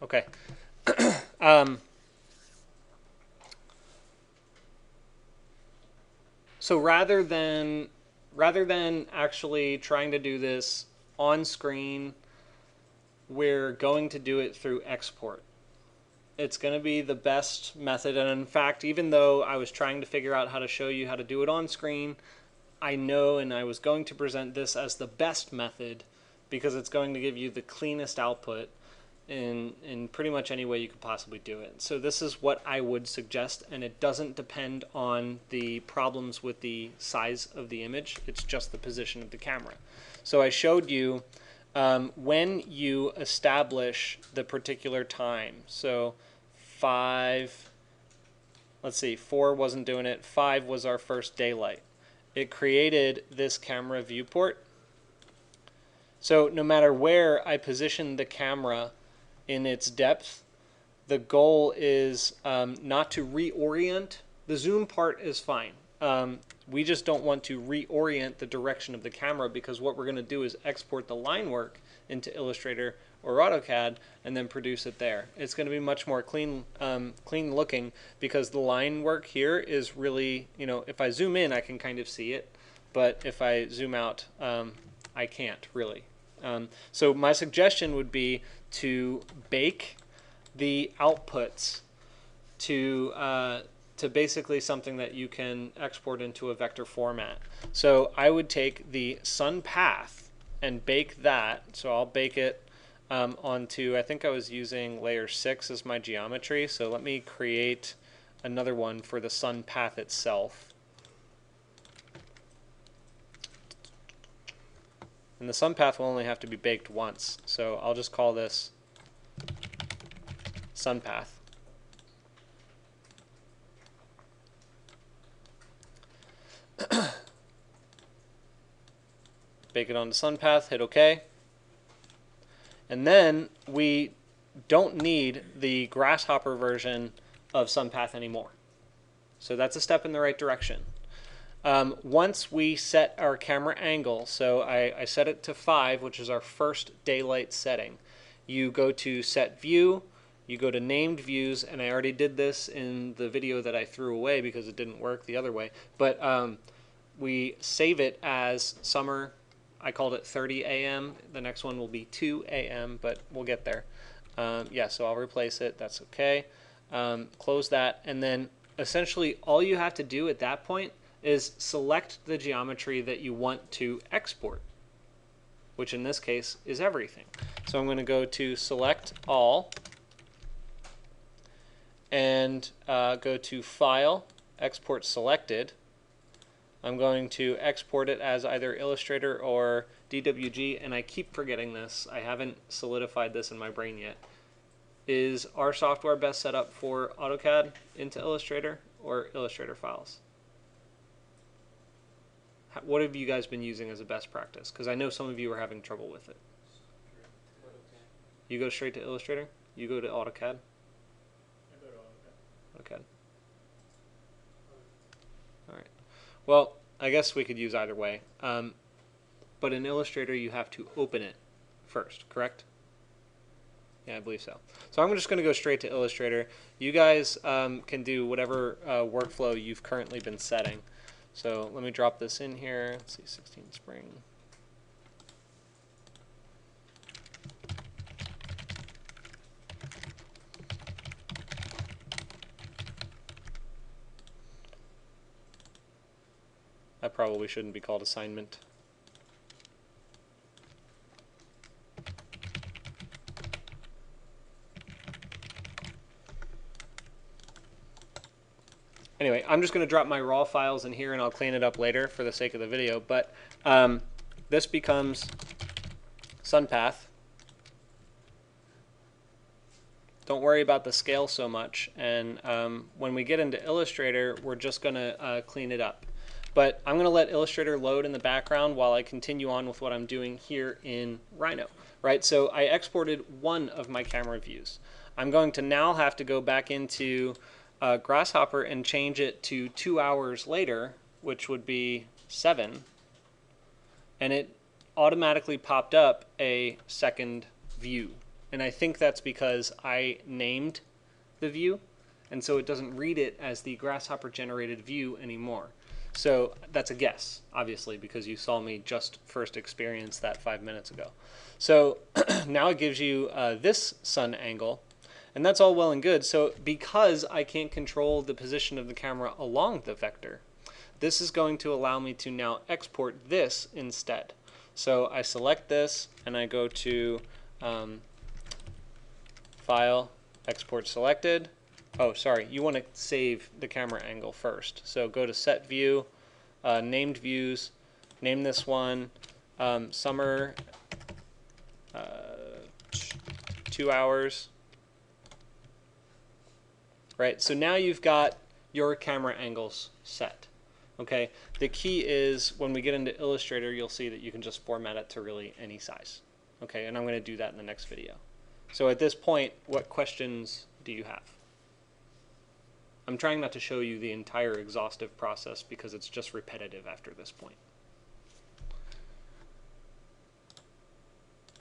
Okay. um, so rather than actually trying to do this on screen, we're going to do it through export. It's going to be the best method, and in fact, even though I was trying to figure out how to show you how to do it on screen, I know and I was going to present this as the best method because it's going to give you the cleanest output in pretty much any way you could possibly do it. So this is what I would suggest, and it doesn't depend on the problems with the size of the image. It's just the position of the camera. So I showed you when you establish the particular time. So 5, let's see, 4 wasn't doing it. 5 was our first daylight. It created this camera viewport. So no matter where I position the camera in its depth, the goal is not to reorient. The zoom part is fine. We just don't want to reorient the direction of the camera, because what we're going to do is export the line work into Illustrator or AutoCAD and then produce it there. It's going to be much more clean looking, because the line work here is really, if I zoom in I can kind of see it, but if I zoom out I can't really. So my suggestion would be to bake the outputs to basically something that you can export into a vector format. So I would take the sun path and bake that. So I'll bake it onto, I think I was using layer 6 as my geometry. So let me create another one for the sun path itself. And the sun path will only have to be baked once. So I'll just call this sun path. Bake it on the sun path, hit OK. And then we don't need the Grasshopper version of SunPath anymore. So that's a step in the right direction. Once we set our camera angle, so I set it to 5, which is our first daylight setting. You go to Set View, you go to Named Views, and I already did this in the video that I threw away because it didn't work the other way. But we save it as summer. I called it 30 a.m. The next one will be 2 a.m., but we'll get there. Yeah, so I'll replace it. That's okay. Close that, and then essentially all you have to do at that point is select the geometry that you want to export, which in this case is everything. So I'm going to go to Select All and go to File, Export Selected. I'm going to export it as either Illustrator or DWG, and I keep forgetting this. I haven't solidified this in my brain yet. Is our software best set up for AutoCAD into Illustrator or Illustrator files? What have you guys been using as a best practice? Because I know some of you are having trouble with it. You go straight to Illustrator? You go to AutoCAD? I go to AutoCAD. AutoCAD. Alright. Well, I guess we could use either way. But in Illustrator, you have to open it first, correct? Yeah, I believe so. So I'm just going to go straight to Illustrator. You guys can do whatever workflow you've currently been setting. So let me drop this in here. Let's see, 16 spring. That probably shouldn't be called assignment. Anyway, I'm just going to drop my raw files in here and I'll clean it up later for the sake of the video. But this becomes SunPath. Don't worry about the scale so much. And when we get into Illustrator, we're just going to clean it up. But I'm going to let Illustrator load in the background while I continue on with what I'm doing here in Rhino. Right? So I exported one of my camera views. I'm going to now have to go back into Grasshopper and change it to 2 hours later, which would be 7, and it automatically popped up a second view. And I think that's because I named the view, and so it doesn't read it as the Grasshopper generated view anymore. So that's a guess, obviously, because you saw me just first experience that 5 minutes ago. So now it gives you this sun angle, and that's all well and good. So because I can't control the position of the camera along the vector, this is going to allow me to now export this instead. So I select this and I go to File, Export Selected. Oh, sorry, you want to save the camera angle first. So go to Set View, Named Views, name this one Summer 2 hours. Right, so now you've got your camera angles set. Okay, the key is when we get into Illustrator, you'll see that you can just format it to really any size. Okay, and I'm going to do that in the next video. So at this point, what questions do you have? I'm trying not to show you the entire exhaustive process because it's just repetitive after this point.